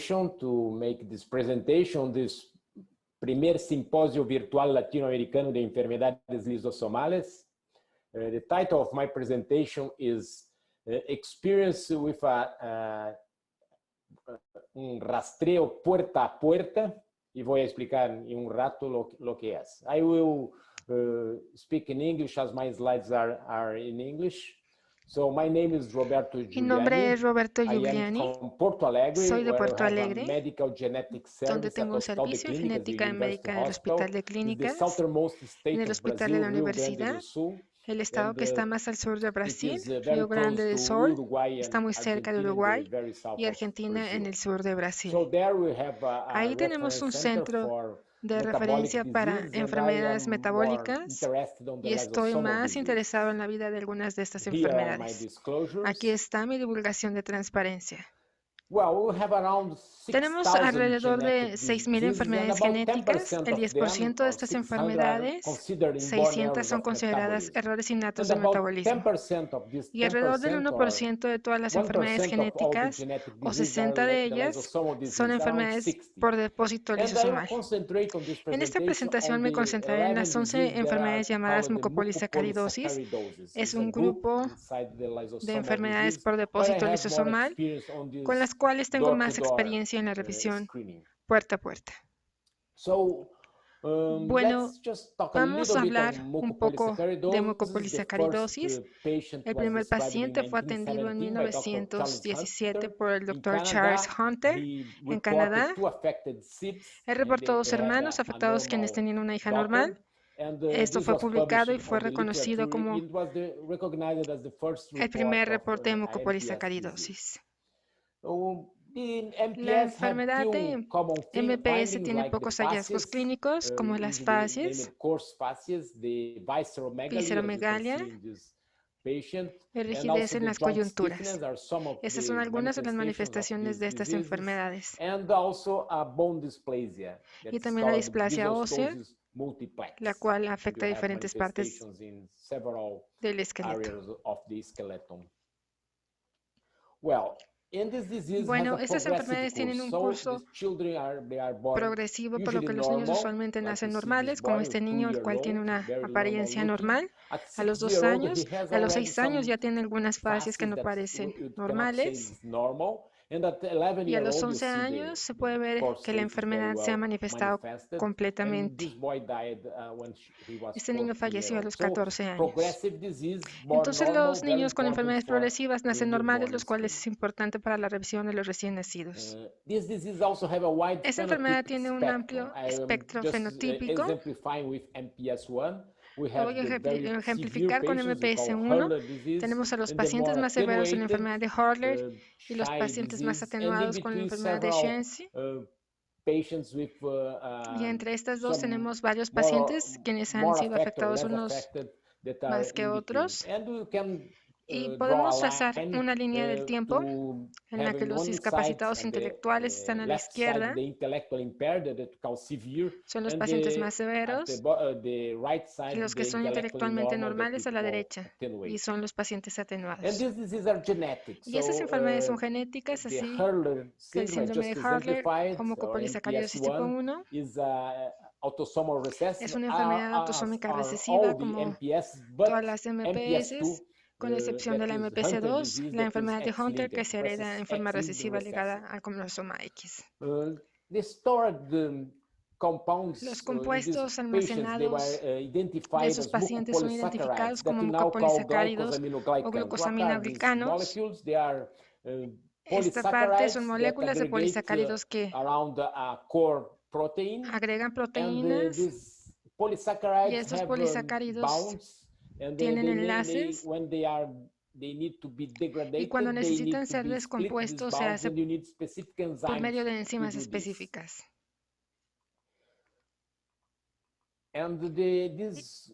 invitation to make this presentation, this primer simposio virtual latino-americano de enfermedades lisosomal. The title of my presentation is Experience with un rastreo puerta a puerta, y voy a explicar en un rato lo que es. I will speak in English as my slides are in English. So my name is Roberto Giuliani. Mi nombre es Roberto I am Giuliani. from Porto Alegre, Soy de where Porto I have a Alegre, medical genetics donde service tengo at un Hospital de servicio en Clínicas, the genética University médica en el Hospital. Hospital de It's the Clínicas, southernmost en state el of Hospital de Brazil, la Rio Grande do Universidad, Sul. el estado que está más al sur de It Brasil, is Río very Grande close do to Sul, Uruguay está and muy cerca de Argentina in the Uruguay, very south y of Argentina en Brazil. el sur de Brasil. So there we have a Ahí tenemos reference un center centro for de metabolic referencia para disease, and I enfermedades am more metabólicas, interested on the y estoy lysosomal más disease. interesado en la vida de algunas de estas Here are my enfermedades. disclosures. Aquí está mi divulgación de transparencia. Well, we have around Tenemos 6,000 alrededor de genetic 6.000 diseases, and enfermedades about genéticas. 10% El of them, 10% de or estas 600, are enfermedades, considered inborn 600 errors son of consideradas metabolism. errores innatos And del about metabolismo. 10% of these Y alrededor del 10%, or 1% de todas las enfermedades 1% of all the genéticas, genetic o diseases, are 60 de the ellas, lysosomal son disease, around enfermedades 60. por depósito And I will lisosomal. concentrate on this En esta presentation presentación on me the concentraré en 11 las diseases 11 that are enfermedades llamadas called the mucopolисacaridosis. mucopolysaccharidosis. Es It's a un group grupo inside the de lysosomal enfermedades disease por where I depósito have more lisosomal, experience on con this las cuales tengo más door-to-door experiencia en la revisión screening. puerta a puerta. So Bueno, let's just talk a vamos little a bit hablar on un poco de mucopolysaccharidosis. The first mucopolисacaridosis. patient El was primer described in paciente fue atendido en 1917 by Dr. Charles 1917 Hunter por el in Dr. Charles Canada. Hunter He en reported Canadá. 2 affected SIDS, Él and reportó they 2 had hermanos a afectados quienes normal tenían una hija daughter. normal. And Esto this fue was publicado y published fue on the reconocido literature. como It was recognized as the first el report primer of reporte de MPS disease. mucopolисacaridosis. The La MPS have enfermedad few de common MPS findings tiene like the pocos hallazgos fascias, clínicos, como las usually facies, named coarse fascias, the visceromegaly, as you can visceromegalia see in this patient, y and rigidez also en the las joint coyunturas. stiffness are some of Estas son the algunas de las manifestations manifestaciones of de these estas diseases, enfermedades. and also a bone dysplasia Y that's también la called displasia ósea, dysostosis multiplex, la cual and afecta you have diferentes partes manifestations in several del esqueleto. areas of the skeleton. Well, and this disease has Bueno, a estas progressive enfermedades tienen course. un So curso these children they are born progresivo, por lo usually que los niños normal, usualmente like nacen you see this normales, como boy, este 2 niño, el years cual tiene old, una very normal apariencia looking. normal. At A los 2 6-year-old, años, he has a los already 6 años some ya tiene algunas fases que fascias no that parecen you cannot say normales. is normal. And at Y a los 11-year-old, you 11 see años se the puede ver course que la state is very enfermedad se ha well manifestado manifested. And completamente. this boy died when he was Este niño 14 years falleció a old. los So 14 años. progressive disease, born Entonces normal, los very niños con important enfermedades for progresivas nacen normales, newborn los cuales screening. es importante para la revisión de los recién nacidos. This disease also have a wide Esta enfermedad phenotypic tiene un spectrum. amplio I am espectro just fenotípico. exemplifying with MPS 1. We Lo voy have a the very severe ejemplificar con patients we call MPS1. Hurler disease, Tenemos a los and the pacientes more más severos en la attenuated enfermedad de Hurler y los shy pacientes más disease, and in atenuados con la between enfermedad de several Shenzi. patients with Y entre estas dos some tenemos varios more pacientes quienes han more sido affected or afectados less unos affected that are más que in between. otros. And we can Y draw podemos a trazar line una línea del tiempo to en la have que in los one side, discapacitados on the intelectuales están a la left side, izquierda, the intellectual impaired, that we call severe, son los and pacientes más at severos, the right y side, los que the son intellectually intelectualmente normal, that we normales a la call derecha, y attenuated. son los pacientes And atenuados. these diseases are genetic. Y estas So enfermedades son genéticas, the así Hurler que el syndrome, I síndrome de just Hurler exemplified, o or mucopolисacaridosis tipo MPS1, 1 is autosomal recessive, es una enfermedad as autosómica are recesiva all the como MPS, but todas las MPS, MPS2, con excepción de that la is Hunter MPS2, disease, la that is enfermedad de Hunter que X-linked se hereda en versus forma X-linked recesiva ligada recessive. al cromosoma X. The stored compounds Los in these compuestos patients, they were almacenados de identified esos as pacientes son mucopolysaccharides identificados como that we now call mucopolisacáridos o glycosaminoglycans. What are these glucosaminoglicanos. molecules? They are Esta parte son polysaccharides that moléculas de aggregate polisacáridos que around a core protein, agregan and proteínas, these y polysaccharides estos have polisacáridos bounds, and tienen enlaces, when they need to be y degraded, cuando they need necesitan to ser be split these descompuestos se bonds, hace and you need specific por medio enzymes de to enzimas do this. específicas. And these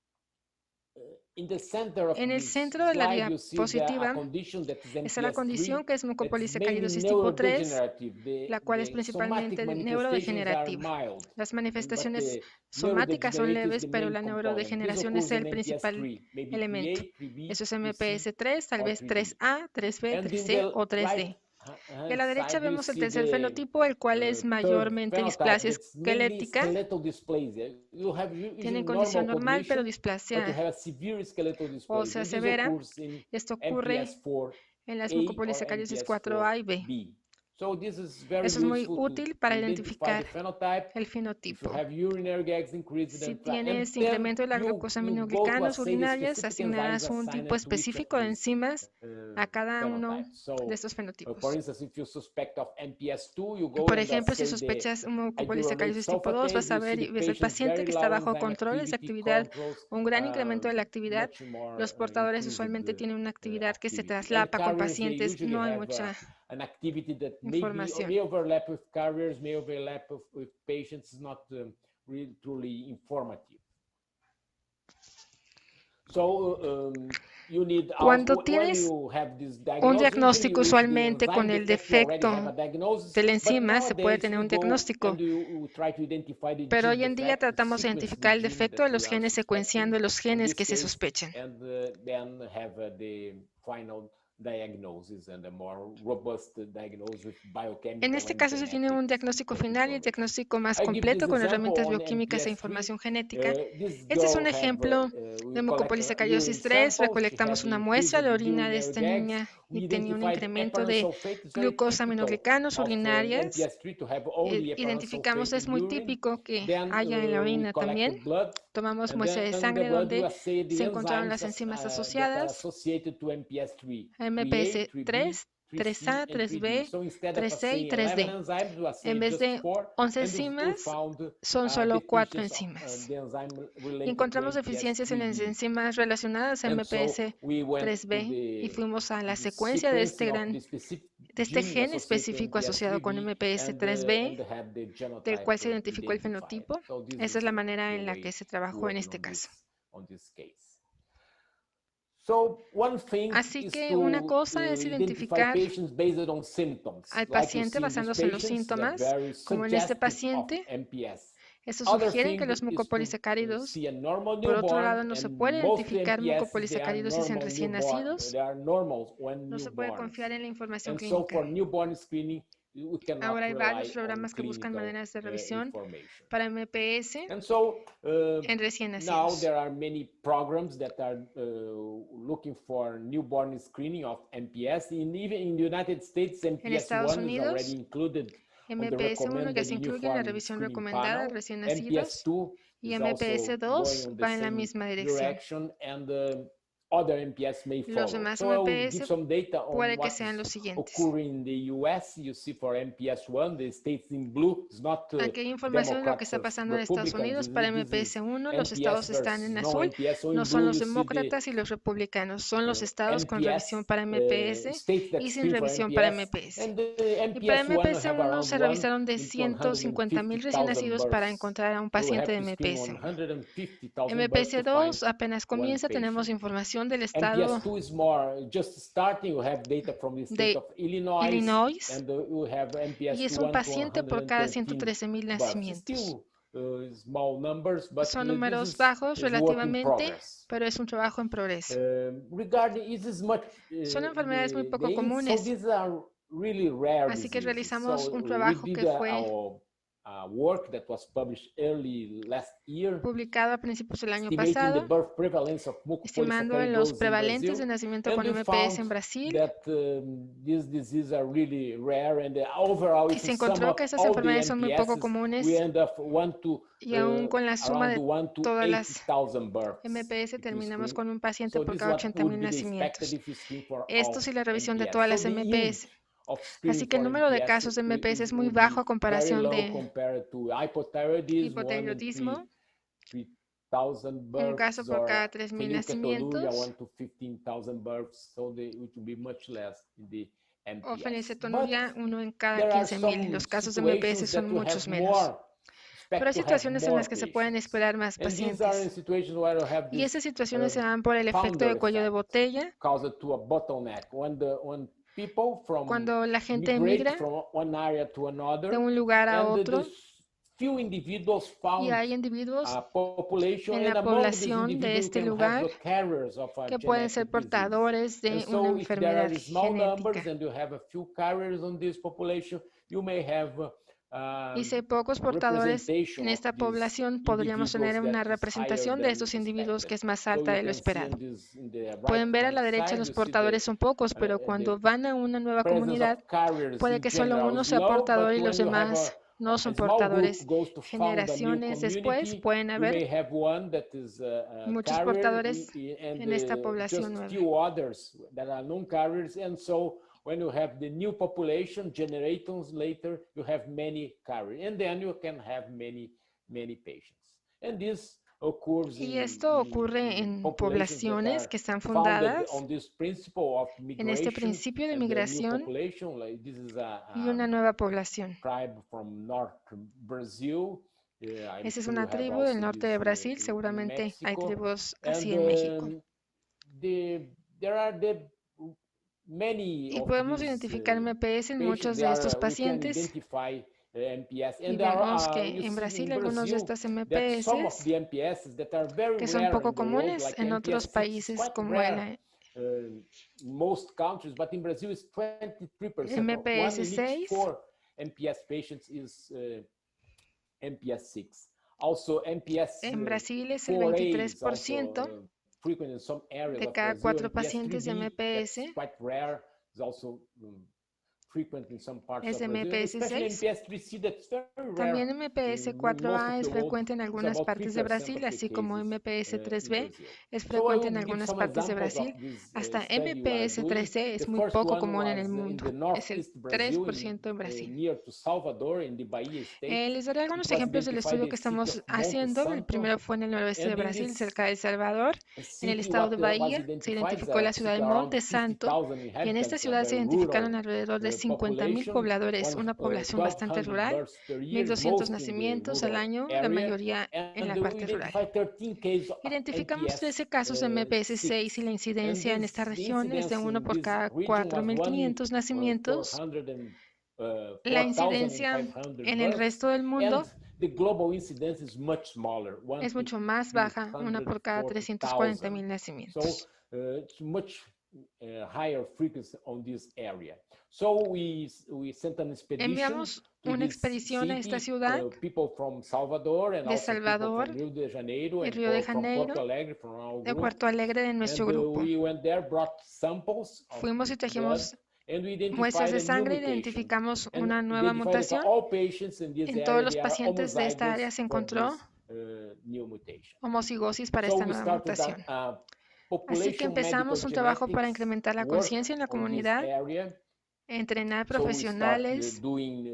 in the center of En el this centro de la slide, you see a diapositiva condition that is está la MPS 3. condición que es That's mainly mucopolisacaridosis tipo 3, neurodegenerative. la cual es The somatic principalmente manifestations are neurodegenerativa. mild, Las but manifestaciones the somáticas son neurodegeneration is leves, the pero main la component. This neurodegeneración occurs es in el MPS principal 3, maybe elemento. 3A, 3B, Eso es 3C, MPS 3, tal or vez 3D. 3A, 3B, And in 3C the o 3D. right Y a la derecha side, you vemos el see tercer the fenotipo, el cual es third mayormente phenotype displasia that's mainly esquelética. skeletal dysplasia. You have Tienen usually condición normal normal, pero cognition, but you displasia have a severe skeletal dysplasia. ósea And this severa. occurs in Esto MPS ocurre 4A en las or mucopolisacaridosis MPS 4A y B. 4B. So this is very Eso es muy useful útil to para identify the identificar phenotype. el If you fenotipo. have urinary gags increased, Si and tienes then incremento de la you go to glucosaminoglicanos assay the urinarias, specific enzymes asignadas un assigned tipo to each of específico de these enzimas a cada uno phenotypes. So, de estos for fenotipos. instance, if you suspect of MPS 2, you go Por and ejemplo, si assay the sospechas un iduronate mucopolisacaridosis tipo 2, vas sulfatase. a You see ver the y ves al patient's paciente very que está low bajo enzyme controles de activity, actividad, controls un gran incremento de la actividad. much more Los portadores increased usualmente tienen una actividad que se activity. And traslapa con carriers, they pacientes, usually no hay have mucha an activity that información. may overlap with carriers, may overlap with patients. It's not really truly informative. So you need Cuando when tienes you have this un diagnosis, diagnóstico usually usualmente the con enzyme el detector you already have defecto a diagnosis, de la but enzima, se puede nowadays tener we un go diagnóstico. and you try to identify the Pero gene hoy en día defect, tratamos de sequence identificar the el gene defecto that de los we are genes secuenciando suspecting los in genes this que se case, sospechan. and then have the final diagnosis and a more robust diagnosis with biochemical En este and caso se tiene un genetic diagnóstico final y el information. diagnóstico más I give completo this con example herramientas on bioquímicas e MPS 3. información genética. This Este es girl un ejemplo we de collect urine mucopolisacaridosis 3. sample. She Recolectamos had una muestra de increased orina de urinary esta gags. niña We y tenía un identified incremento heparan de sulfate. It's very typical glucosaminoglicanos of urinarias. MPS 3 to have only heparan Identificamos, sulfate es in muy urine. típico que Then haya en la we orina collect the también. blood, Tomamos and muestra de then the sangre blood we donde assay the se encontraron enzymes las enzimas that are asociadas. associated to MPS 3, MPS 3A, 3B, 3, 3A, 3C, and 3D. 3B, So instead of 3C y assaying 11 3D. enzymes, we assay En vez just de 4, 11 and we enzimas, found son solo 4 deficiencies of enzimas. the enzyme Y related to encontramos MPS deficiencias en las 3B. enzimas relacionadas a And so MPS we went to 3B y fuimos a la the secuencia de este sequencing of the specific gen gene associated específico to MPS asociado con 3B MPS and 3B, had the del genotype cual se identificó el identified. fenotipo. So this Esa es is la manera the en la way que se trabajó en working este caso. on this case. So one thing Así is que to una cosa es identify identificar patients based on symptoms. al Like you paciente see in these basándose en los patients, they're síntomas, very como en este suggestive of paciente. MPS. Eso Other sugiere que thing los is to mucopolisacáridos, see a normal por otro lado, newborn, no se and puede mostly identificar MPS, they are mucopolisacáridos en normal recién newborn. nacidos. They are normals when No se puede newborns. confiar en la información And so clínica. for newborn screening, we cannot Ahora hay varios rely on programas que buscan clinical maneras de revisión information. para MPS And so en recién now nacidos. there are many programs that are looking for newborn screening of MPS. Even in the United States, En MPS Estados 1 is Unidos, already included on the MPS 1 ya recommended se incluye en la uniform revisión screening recomendada panel. recién MPS nacidos 2 y is MPS also 2 going on the va en la same misma dirección. direction, and other MPS may Los follow. demás So I will give MPS some data on puede que what sean is los siguientes. occurring in the US. You see for MPS 1, the states in blue is not Aquí hay información de lo que Democrats está or pasando en Estados Republicans. Unidos para This MPS is 1. Los MPS estados están versus en no azul. MPS. So No in son blue los you see the demócratas y los republicanos. Son los estados con revisión MPS para MPS states that y sin screen for revisión para MPS, MPS. and the Y para MPS 1 MPS have 1 around se 1 revisaron de in 150,000 recién 150,000 nacidos para births. encontrar a un So we paciente have de to screen MPS 1. 150,000 births MPS to 2 find apenas one comienza, tenemos patient. información del estado MPS 2 is more just starting. We have data from the state de of Illinois, Illinois and we have MPS y es 1 un to paciente por cada 113 113,000 births. nacimientos. Still small numbers, but Son this números bajos is work in relativamente, progress. pero es un trabajo en progreso. Regarding is this much Son enfermedades muy poco so comunes, these are really rare así que diseases. realizamos So un we trabajo did que fue our work that was published early last year, publicado a principios del año estimating the pasado, birth prevalence of estimando en los mucopolysaccharidosis in prevalentes de Brazil, nacimiento and con we MPS found en Brasil, that these diseases are really rare, and overall, y if se we sum encontró up que estas all the enfermedades son muy poco MPSs, comunes we end up y aún con la suma around de 1 to todas las 80,000 births. MPS if you terminamos screen. con un paciente So por this is cada what would 80,000 be the expected nacimientos. if you screen for Esto all sí la revisión de MPS. todas So las the MPS. yield of screening Así que el for número de MPS casos de MPS es muy would bajo be a comparación very low de compared to hypothyroidism, 1 in hipotiroidismo, 3,000 un births, caso por or cada 3,000 phenylketonuria, nacimientos, 1 to 15,000 births. So it would be much less in the o MPS. But fenilcetonuria, uno en cada there are 15,000. some Los casos de MPS situations son that we muchos have menos. more Pero hay to have situaciones en more las que se pueden patients. esperar más And these are in pacientes. situations where you have Y this esas situaciones se dan por el efecto de founder cuello de effect botella, caused to a bottleneck. When people from cuando la gente migrate emigra from one area to de another, un lugar a and otro, these few individuals y found hay individuos a population, en and la among these población de individuals este can have lugar carriers of a que pueden ser genetic disease. portadores And de una so if there enfermedad are small numbers genética. and you have a few carriers on this population, you may have Y si hay pocos portadores en representation of esta these población, podríamos individuals tener una that is higher representación de than estos individuos que expected. es más So alta you de lo can see esperado. in the Pueden ver a right-hand la derecha side, los you see portadores son pocos, pero the cuando van a una nueva presence of comunidad, carriers puede in que solo general uno is sea low, portador but y los when you have demás no son a small group portadores. goes to found a new Generaciones después community, pueden you haber may have one that is a muchos carrier portadores and en esta población just nueva. few others that are non-carriers. And so when you have the new population, generations later, you have many carriers. And then you can have many patients. And this occurs Y in esto ocurre en populations that poblaciones are que están founded fundadas on this principle of en este migration principio de and the new migración population. Like this is y una nueva población. tribe from North Brazil. I'm Esa es sure you una have tribu also del norte de this Brasil, in seguramente hay Mexico. tribus And así en México. there are many Y of podemos these identificar MPS en patients. muchos de estos We can pacientes identify MPS. y And there vemos are, que you en see Brasil in algunos de Brazil estas that some of MPS the MPSs that are very que son rare poco in the world, comunes like en otros MPS 6 is países quite como rare el in most countries, but in Brazil it's 23%. MPS One in each 6. 4 MPS patients is MPS 6. Also, MPS En Brasil es el 4A is also 23% frequent in some areas de of cada Brazil. 4 MPS pacientes de 3B, MPS that's quite rare, is also frequent in some parts es of Brazil, and MPS especially 6. MPS 3C, that's very rare. También MPS In most 4A of es the world, frecuente en it's algunas about partes de 3% Brasil, of the así como cases MPS in 3B Brazil. es So I frecuente en will give algunas some partes de examples Brasil. of this Hasta study we are MPS doing. 3C The es muy first poco one común en was el in mundo. the Es el northeast Brazil, 3% en Brasil. near to Salvador, in the Bahia State. Les daré algunos It was ejemplos del identified estudio the que city estamos of Monte haciendo. El primero Santo, fue en el noroeste de and in Brasil, this cerca de Salvador, en el city, estado de what was Bahía. Se identified is identificó a la ciudad city de around Monte Santo 50,000 y en esta inhabitants, a ciudad se very identificaron rural alrededor de 50,000 population, pobladores, una población bastante 1,200 rural, births per year, 1,200 most in the nacimientos al rural año, la area, mayoría en and la we parte rural. identified 13 cases of Identificamos 13 MPS casos de MPS 6 y 6, la and incidencia en esta the región es de incidence 1 in por this cada region was 4.500 nacimientos. La incidencia 4,500 en el births, resto del and mundo the global incidence is much smaller, 1 es to mucho más baja, 1 por cada 340,000. 340,000 So nacimientos. it's much higher frequency on this area. So we sent an expedition Enviamos to una this expedición a esta city, ciudad people from Salvador and de also people Salvador from Rio de Janeiro y and Río de from Janeiro, Porto Alegre, from our de group. Puerto Alegre de nuestro And grupo. we went there, brought samples of Fuimos y blood, trajimos and we muestras identified de a new sangre, mutation. identificamos And una nueva identified that mutación. all patients in this En area, todos los they are pacientes de esta área homozygous se for encontró this new mutation. homocigosis para So esta we nueva started mutación. a Así que population medical empezamos un trabajo para genetics incrementar la work conciencia en la on this comunidad, area. entrenar So we start profesionales, doing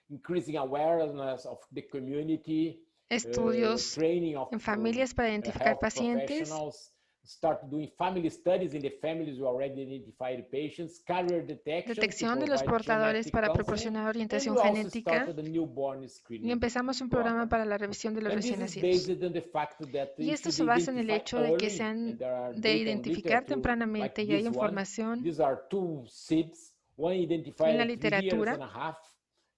increasing awareness of the community, estudios training of en familias para identificar health pacientes, professionals, start doing family studies in the families we already identified patients, carrier detection to detección de los provide portadores genetic para counseling, proporcionar and orientación we also genética started a newborn y screening empezamos un programa program. para la revisión de los And this recién is nacidos. based on the fact that Y if esto you se basa en el identify hecho de que early, and there are de data on identificar literature like tempranamente y hay this one, información these are two SIBs, one en identified la at 3 years literatura. and a half,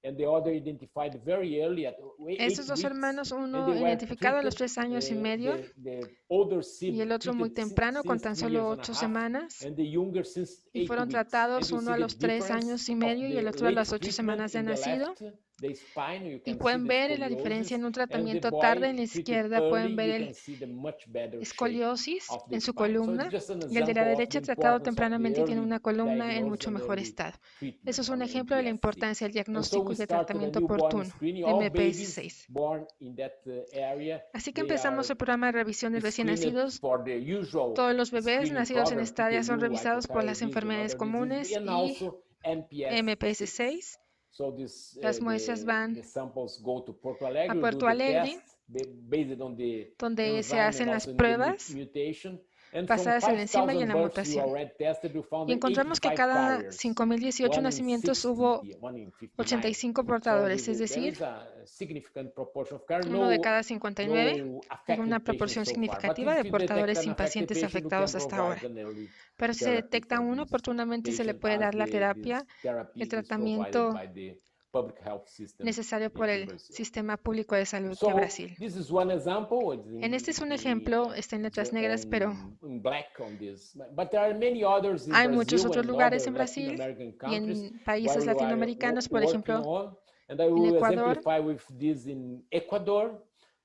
and the other identified very early at 8 Estos dos weeks, hermanos, and uno they were identificado a los treated, 3 años y medio the older y SIB el otro muy treated temprano con since tan 3 solo years and a 8 half, semanas and the younger since y 8 fueron weeks. And tratados you uno see a the los 3 difference años y of medio y the el otro a late las 8 semanas treatment de in the nacido. left, the spine, you Y can see pueden the ver la diferencia scoliosis, en un and the tratamiento tarde en la boy treated izquierda, early, pueden ver you el can see the much better shape escoliosis of the en su spine. So it's columna just an y el de la example of the derecha tratado importance of the tempranamente y tiene early una columna en diagnosis mucho and mejor early estado. treatment Eso es of un ejemplo de la MPS 6. importancia del And so diagnóstico we y de started a tratamiento newborn oportuno screening. de All MPS babies 6. born in that area, Así que they empezamos are el programa de revisión de recién screened nacidos. for the usual Todos los bebés screening nacidos en program, esta área son PKU, revisados por las hypothyroidism, and enfermedades other diseases, comunes and y also MPS MPS 6. 6. So this, Las muestras van the samples go to Porto a Alegre, do Puerto the Alegre, test based on the donde se enzyme hacen and las also in the pruebas mutation. And from basadas en la enzima y en 5,000 la births we mutación. already tested, we found Y encontramos que 85 cada carriers, 5.018 one in nacimientos 60, hubo one in 59. 85 So portadores, es there decir, is a significant proportion of carriers, uno de no, cada 59, no una affected proporción patients so far. But significativa de if you detect portadores an sin affected pacientes patient, we can afectados hasta ahora. provide an early Pero si se therapy detecta for uno, this oportunamente se le patient puede as dar la this terapia, therapy el is provided tratamiento by the public health system necesario por in el Brazil. sistema público de salud de So Brasil. this is one example. En este es un ejemplo, está en letras negras, pero in black on this. But there are many others in hay muchos Brazil otros and lugares other en Latin Brasil American y countries en where países we are latinoamericanos, por working ejemplo, on. And I en will Ecuador. exemplify with this in Ecuador.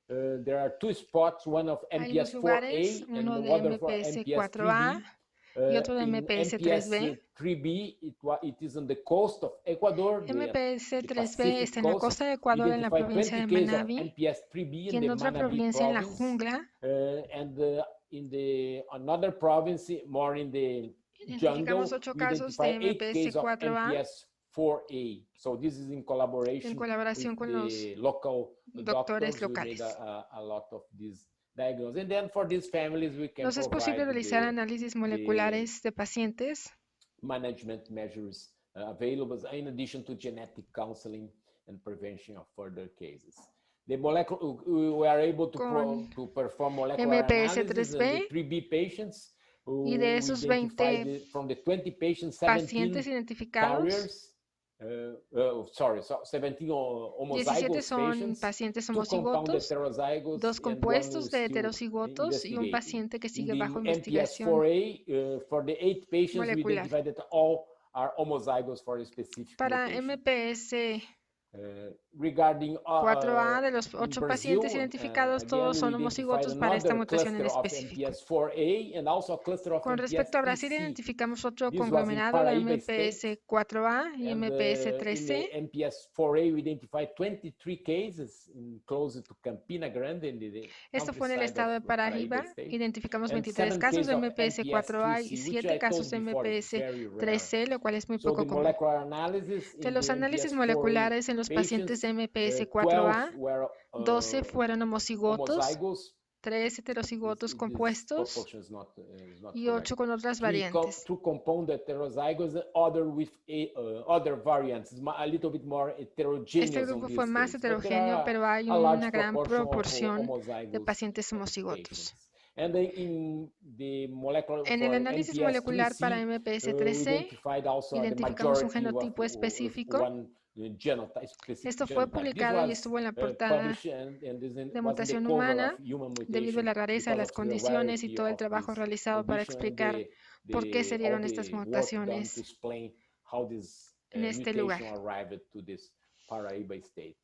There are two spots, one of Hay dos MPS 4A lugares, and uno the de other for MPS MPS 4A 3B. y otro de In MPS MPS 3B. 3B, it is on the coast of Ecuador, MPS the 3B Pacific está en la coast. costa de Ecuador, en la Identified provincia 20 de cases of Manabí, MPS 3B y in en the otra Manabí provincia en la province, jungla. and in the another province, more in the jungle, Identificamos 8 we casos identify de 8 cases of MPS 4A MPS 4A. So this is in en collaboration colaboración with con los the local doctores doctors who made locales. a lot of these diagnoses. And then for these families, we can Nos es posible provide realizar the análisis moleculares de pacientes management measures available in addition to genetic counseling and prevention of further cases. The molecular, we are able to perform molecular MPS analysis in 3B, the 3B patients. y de esos 20 From the 20 patients, 17 pacientes identificados, carriers, 17 17 homozygous son patients, pacientes 2 compound homocigotos, heterozygous, 2 and one compuestos de still heterocigotos y un investigating. paciente que In sigue the bajo MPS investigación 4A, for the 8 patients, we molecular. identified that all are homozygous for a specific Para mutation. MPS Regarding 4A, de los in 8 Brazil, pacientes identificados, again, todos we son identified homocigotos para esta another mutación en cluster of específico. MPS 4A and also a cluster of Con MPS respecto a Brasil, 3C. identificamos otro This was in conglomerado de Paraíba MPS State, 4A y and MPS in 3C. the MPS 4A, we identified 23 cases close to Campina Grande in the Esto fue en el countryside estado de of Paraíba Paraíba. State. Identificamos And 23 7 casos de cases of MPS MPS 4A y 3C, which 7 I casos told de before is MPS very rare. 3C, lo cual es muy So poco the común. molecular analysis De in los the análisis MPS 4A moleculares en los pacientes de patients, MPS 12 4A, were 12 fueron homocigotos, homozygous. 3 heterocigotos This compuestos proportion is not y correct. 8 con otras variantes. 2 compound heterozygous, other with other variants, a little bit more heterogeneous. Este grupo on fue this más case, but there heterogéneo, are pero hay a large una gran proporción de homozygous pacientes homocigotos. patients. And in the molecular En el for análisis MPS molecular 3C, para MPS we 3C, identified also the identificamos un majority genotipo of específico. one genotype, specific Esto fue genotype. This publicado y was estuvo en la portada published and this de was in the mutación cover humana, of Human debido a Mutation la rareza de because las of the condiciones y rarity todo el of trabajo this realizado para condition and explicar por qué se all dieron estas the work done to mutaciones explain how this en este lugar. mutation arrived to this Paraíba state.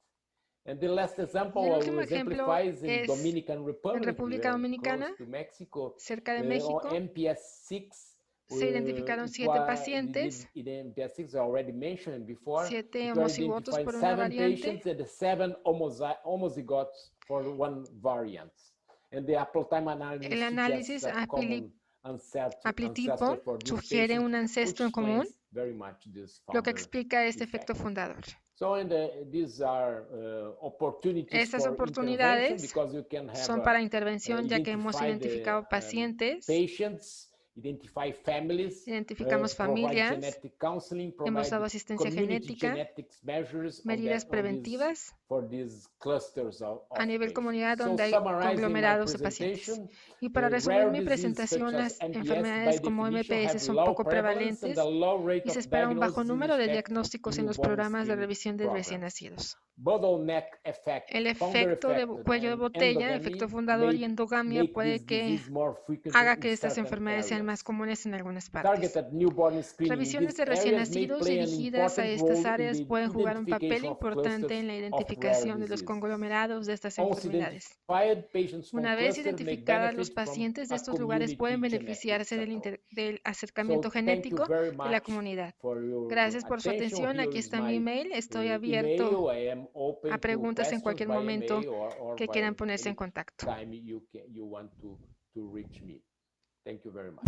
And the last Y example el I último will ejemplo exemplify is in es Dominican en Republic, República Dominicana, close to Mexico, cerca de on México. MPS 6. Se identificaron 7 pacientes, The MPS 6 I already mentioned before. 7 It were homocigotos identified por una 7 variante. patients and 7 homozygotes for one variant. And the haplotime analysis El análisis suggests a common ancestor aplitipo for this sugiere patient, un ancestro en which común, explains very much this lo que founder explica este effect. efecto fundador. So these are opportunities Estas for intervention oportunidades because you can have son para intervención, ya que hemos identificado pacientes, patients, identify families, identificamos provide familias, genetic counseling, hemos dado provide asistencia community genética, genetics measures medidas preventivas for these clusters of a nivel patients. comunidad So donde hay summarizing my conglomerados de pacientes. presentation, Y para resumir rare mi diseases presentación, such as las MPS enfermedades by como definition MPS have son low poco prevalence and prevalentes a low rate y se of espera un bajo diagnosis in número de respect diagnósticos to en los newborn programas de screening revisión de recién programs. nacidos. Bottleneck effect, El founder efecto de effect, cuello de and botella, endogamy efecto fundador y may endogamia make puede this que disease more frequent haga in que estas certain enfermedades sean más areas. comunes en algunas partes. Targeted newborn screening in Revisiones these de recién areas may nacidos play an dirigidas a important estas role in áreas the pueden jugar un papel identification of importante clusters en la of rare identificación de los diseases. conglomerados de estas Once enfermedades. identified, patients from Una vez clusters may identificadas, los benefit from pacientes de a estos lugares pueden community genetics beneficiarse approach. del acercamiento So thank you genético very de la much comunidad. for your Gracias por su attention. atención. Here Aquí is está mi my email. Estoy email. abierto I am open a to preguntas en questions cualquier by momento email or que by quieran ponerse en any contacto. time you want to reach me. Thank you very much.